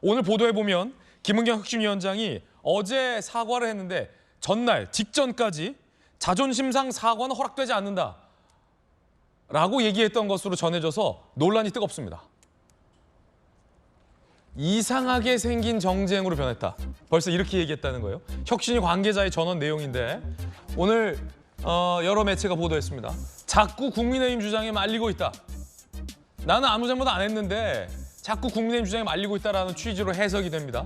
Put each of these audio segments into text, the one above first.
오늘 보도에 보면 김은경 혁신위원장이 어제 사과를 했는데 전날 직전까지 자존심상 사과는 허락되지 않는다 라고 얘기했던 것으로 전해져서 논란이 뜨겁습니다. 이상하게 생긴 정쟁으로 변했다. 벌써 이렇게 얘기했다는 거예요. 혁신위 관계자의 전원 내용인데 오늘 여러 매체가 보도했습니다. 자꾸 국민의힘 주장에 말리고 있다. 나는 아무 잘못 안 했는데 자꾸 국민의힘 주장에 말리고 있다라는 취지로 해석이 됩니다.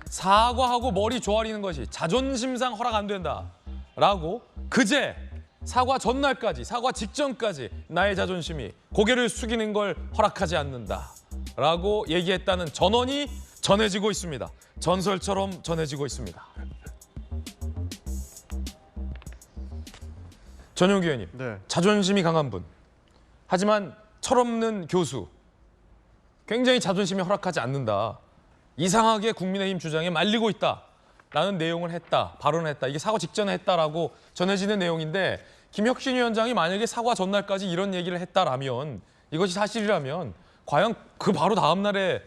사과하고 머리 조아리는 것이 자존심상 허락 안 된다라고 그제 사과 전날까지, 사과 직전까지 나의 자존심이 고개를 숙이는 걸 허락하지 않는다라고 얘기했다는 전언이 전해지고 있습니다. 전설처럼 전해지고 있습니다. 전용기 의원님, 네. 자존심이 강한 분. 하지만 철없는 교수. 굉장히 자존심이 허락하지 않는다. 이상하게 국민의힘 주장에 말리고 있다라는 내용을 했다, 발언을 했다. 이게 사과 직전에 했다라고 전해지는 내용인데 김혁신 위원장이 만약에 사과 전날까지 이런 얘기를 했다라면 이것이 사실이라면 과연 그 바로 다음 날에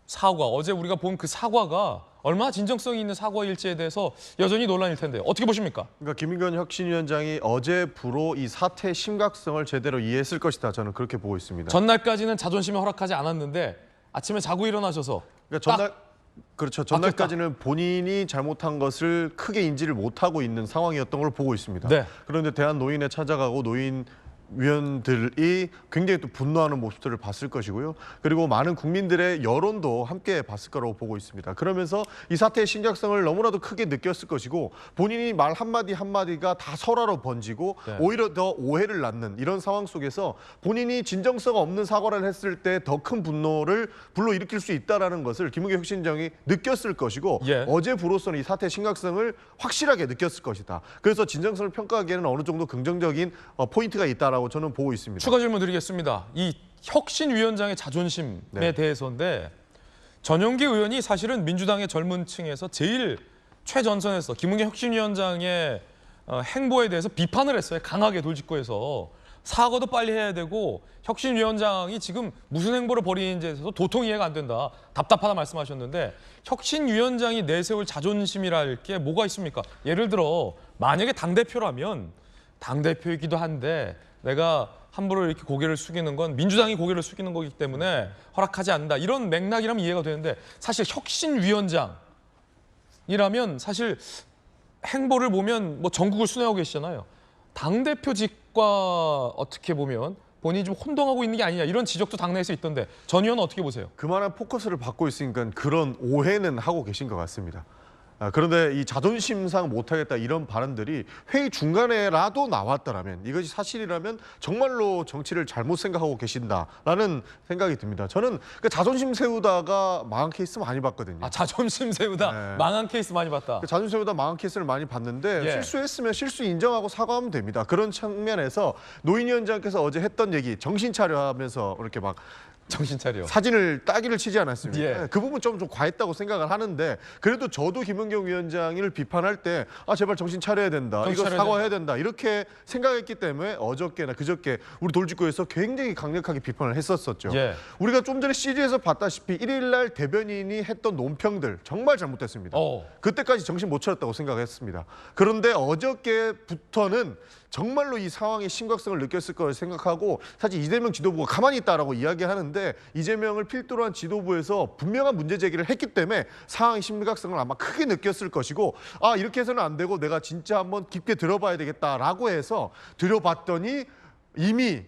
사과, 어제 우리가 본 그 사과가 얼마나 진정성이 있는 사과일지에 대해서 여전히 논란일 텐데 어떻게 보십니까? 그러니까 김은경 혁신위원장이 어제부로 이 사태의 심각성을 제대로 이해했을 것이다. 저는 그렇게 보고 있습니다. 전날까지는 자존심이 허락하지 않았는데 아침에 자고 일어나셔서 그러니까 전날까지는 본인이 잘못한 것을 크게 인지를 못하고 있는 상황이었던 걸 보고 있습니다. 네. 그런데 대한노인에 찾아가고 노인 위원들이 굉장히 또 분노하는 모습들을 봤을 것이고요. 그리고 많은 국민들의 여론도 함께 봤을 거라고 보고 있습니다. 그러면서 이 사태의 심각성을 너무나도 크게 느꼈을 것이고 본인이 말 한마디 한마디가 다 설화로 번지고 네. 오히려 더 오해를 낳는 이런 상황 속에서 본인이 진정성 없는 사과를 했을 때 더 큰 분노를 불러일으킬 수 있다는 것을 김은경 혁신위원장이 느꼈을 것이고 예. 어제부로서는 이 사태의 심각성을 확실하게 느꼈을 것이다. 그래서 진정성을 평가하기에는 어느 정도 긍정적인 포인트가 있다라고 저는 보고 있습니다. 추가 질문 드리겠습니다. 이 혁신위원장의 자존심에 네. 대해서인데 전용기 의원이 사실은 민주당의 젊은 층에서 제일 최전선에서 김은경 혁신위원장의 행보에 대해서 비판을 했어요. 강하게 돌직구해서. 사과도 빨리 해야 되고 혁신위원장이 지금 무슨 행보를 벌이는지에 대해서 도통 이해가 안 된다. 답답하다 말씀하셨는데 혁신위원장이 내세울 자존심이랄 게 뭐가 있습니까? 예를 들어 만약에 당대표라면 당대표이기도 한데 내가 함부로 이렇게 고개를 숙이는 건 민주당이 고개를 숙이는 거기 때문에 허락하지 않는다. 이런 맥락이라면 이해가 되는데 사실 혁신위원장이라면 사실 행보를 보면 뭐 전국을 순회하고 계시잖아요. 당대표직과 어떻게 보면 본인이 좀 혼동하고 있는 게 아니냐 이런 지적도 당내에서 있던데 전 의원은 어떻게 보세요? 그만한 포커스를 받고 있으니까 그런 오해는 하고 계신 것 같습니다. 그런데 이 자존심상 못하겠다 이런 발언들이 회의 중간에라도 나왔더라면 이것이 사실이라면 정말로 정치를 잘못 생각하고 계신다라는 생각이 듭니다. 저는 그 자존심 세우다가 망한 케이스 많이 봤거든요. 아 자존심 세우다 네. 망한 케이스 많이 봤다. 그 자존심 세우다 망한 케이스를 많이 봤는데 예. 실수했으면 실수 인정하고 사과하면 됩니다. 그런 측면에서 노인위원장께서 어제 했던 얘기 정신 차려 하면서 이렇게 막 정신 차려. 사진을 따기를 치지 않았습니까? 예. 그 부분 좀 과했다고 생각을 하는데 그래도 저도 김은경 위원장을 비판할 때 제발 정신 차려야 된다. 정신 이거 차려야 사과해야 된다. 이렇게 생각했기 때문에 어저께나 그저께 우리 돌직구에서 굉장히 강력하게 비판을 했었었죠. 예. 우리가 좀 전에 CG에서 봤다시피 1일 날 대변인이 했던 논평들 정말 잘못됐습니다. 그때까지 정신 못 차렸다고 생각했습니다. 그런데 어저께부터는 정말로 이 상황의 심각성을 느꼈을 거라 생각하고 사실 이재명 지도부가 가만히 있다라고 이야기하는데 이재명을 필두로 한 지도부에서 분명한 문제 제기를 했기 때문에 상황의 심각성을 아마 크게 느꼈을 것이고 이렇게 해서는 안 되고 내가 진짜 한번 깊게 들어봐야 되겠다라고 해서 들어봤더니 이미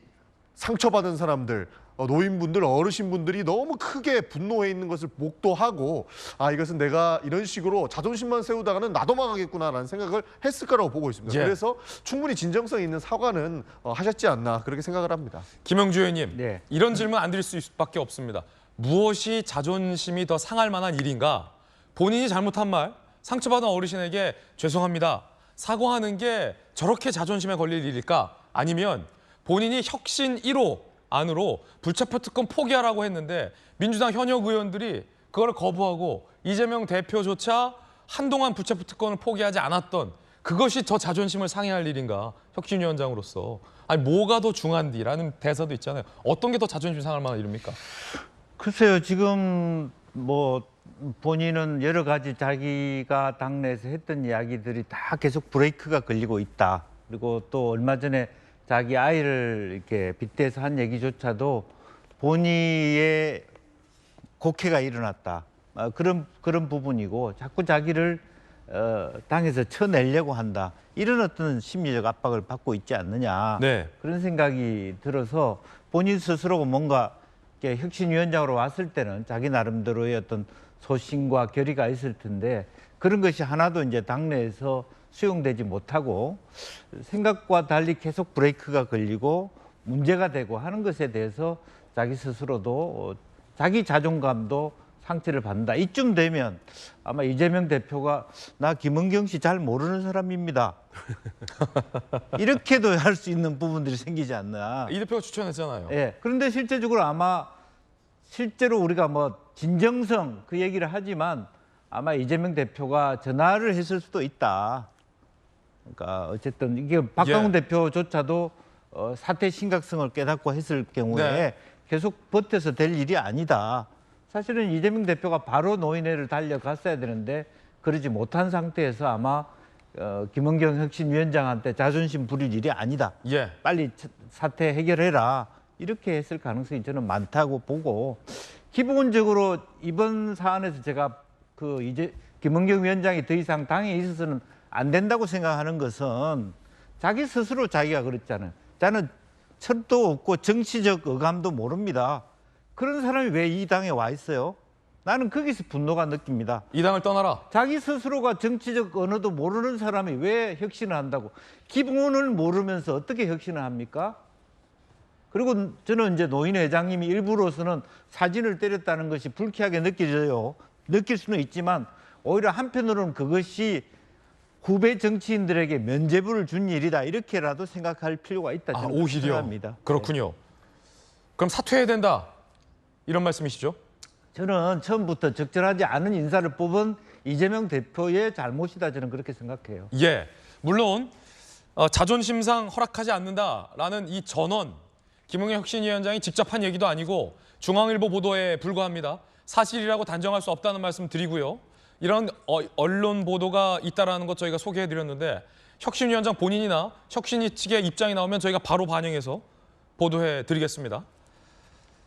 상처받은 사람들 노인분들, 어르신분들이 너무 크게 분노해 있는 것을 목도하고 이것은 내가 이런 식으로 자존심만 세우다가는 나도 망하겠구나라는 생각을 했을 거라고 보고 있습니다. 예. 그래서 충분히 진정성 있는 사과는 하셨지 않나 그렇게 생각을 합니다. 김영주 의원님, 네. 이런 질문 안 드릴 수밖에 없습니다. 무엇이 자존심이 더 상할 만한 일인가? 본인이 잘못한 말, 상처받은 어르신에게 죄송합니다. 사과하는 게 저렇게 자존심에 걸릴 일일까? 아니면 본인이 혁신 1호 안으로 불체포 특권 포기하라고 했는데 민주당 현역 의원들이 그걸 거부하고 이재명 대표조차 한동안 불체포 특권을 포기하지 않았던 그것이 더 자존심을 상해할 일인가? 혁신위원장으로서. 아니 뭐가 더 중한디라는 대사도 있잖아요. 어떤 게 더 자존심 상할 만한 일입니까? 글쎄요, 지금 뭐 본인은 여러 가지 자기가 당내에서 했던 이야기들이 다 계속 브레이크가 걸리고 있다. 그리고 또 얼마 전에 자기 아이를 이렇게 빗대서 한 얘기조차도 본의의 곡해가 일어났다. 그런 부분이고 자꾸 자기를 당에서 쳐내려고 한다. 이런 어떤 심리적 압박을 받고 있지 않느냐. 네. 그런 생각이 들어서 본인 스스로가 뭔가 이렇게 혁신위원장으로 왔을 때는 자기 나름대로의 어떤 소신과 결의가 있을 텐데 그런 것이 하나도 이제 당내에서 수용되지 못하고 생각과 달리 계속 브레이크가 걸리고 문제가 되고 하는 것에 대해서 자기 스스로도 자기 자존감도 상처를 받는다. 이쯤 되면 아마 이재명 대표가 나 김은경 씨 잘 모르는 사람입니다. 이렇게도 할 수 있는 부분들이 생기지 않나. 이 대표가 추천했잖아요. 예. 그런데 실제적으로 아마 실제로 우리가 뭐 진정성 그 얘기를 하지만 아마 이재명 대표가 전화를 했을 수도 있다. 그러니까 어쨌든 이게 박강훈 대표조차도 사태 심각성을 깨닫고 했을 경우에 계속 버텨서 될 일이 아니다. 사실은 이재명 대표가 바로 노인회를 달려갔어야 되는데 그러지 못한 상태에서 아마 김은경 혁신위원장한테 자존심 부릴 일이 아니다. 빨리 사태 해결해라. 이렇게 했을 가능성이 저는 많다고 보고 기본적으로 이번 사안에서 제가 김은경 위원장이 더 이상 당에 있어서는 안 된다고 생각하는 것은 자기 스스로 자기가 그랬잖아요. 저는 철도 없고 정치적 어감도 모릅니다. 그런 사람이 왜 이 당에 와 있어요? 나는 거기서 분노가 느낍니다. 이 당을 떠나라. 자기 스스로가 정치적 언어도 모르는 사람이 왜 혁신을 한다고? 기본을 모르면서 어떻게 혁신을 합니까? 그리고 저는 이제 노인회 회장님이 일부로서는 사진을 때렸다는 것이 불쾌하게 느껴져요. 느낄 수는 있지만 오히려 한편으로는 그것이 후배 정치인들에게 면죄부를 준 일이다. 이렇게라도 생각할 필요가 있다. 저는 오히려 생각합니다. 그렇군요. 그럼 사퇴해야 된다. 이런 말씀이시죠? 저는 처음부터 적절하지 않은 인사를 뽑은 이재명 대표의 잘못이다. 저는 그렇게 생각해요. 예, 물론 자존심상 허락하지 않는다라는 이 전언 김은경 혁신위원장이 직접 한 얘기도 아니고 중앙일보 보도에 불과합니다. 사실이라고 단정할 수 없다는 말씀 드리고요. 이런 언론 보도가 있다라는 것 저희가 소개해드렸는데 혁신위원장 본인이나 혁신위 측의 입장이 나오면 저희가 바로 반영해서 보도해드리겠습니다.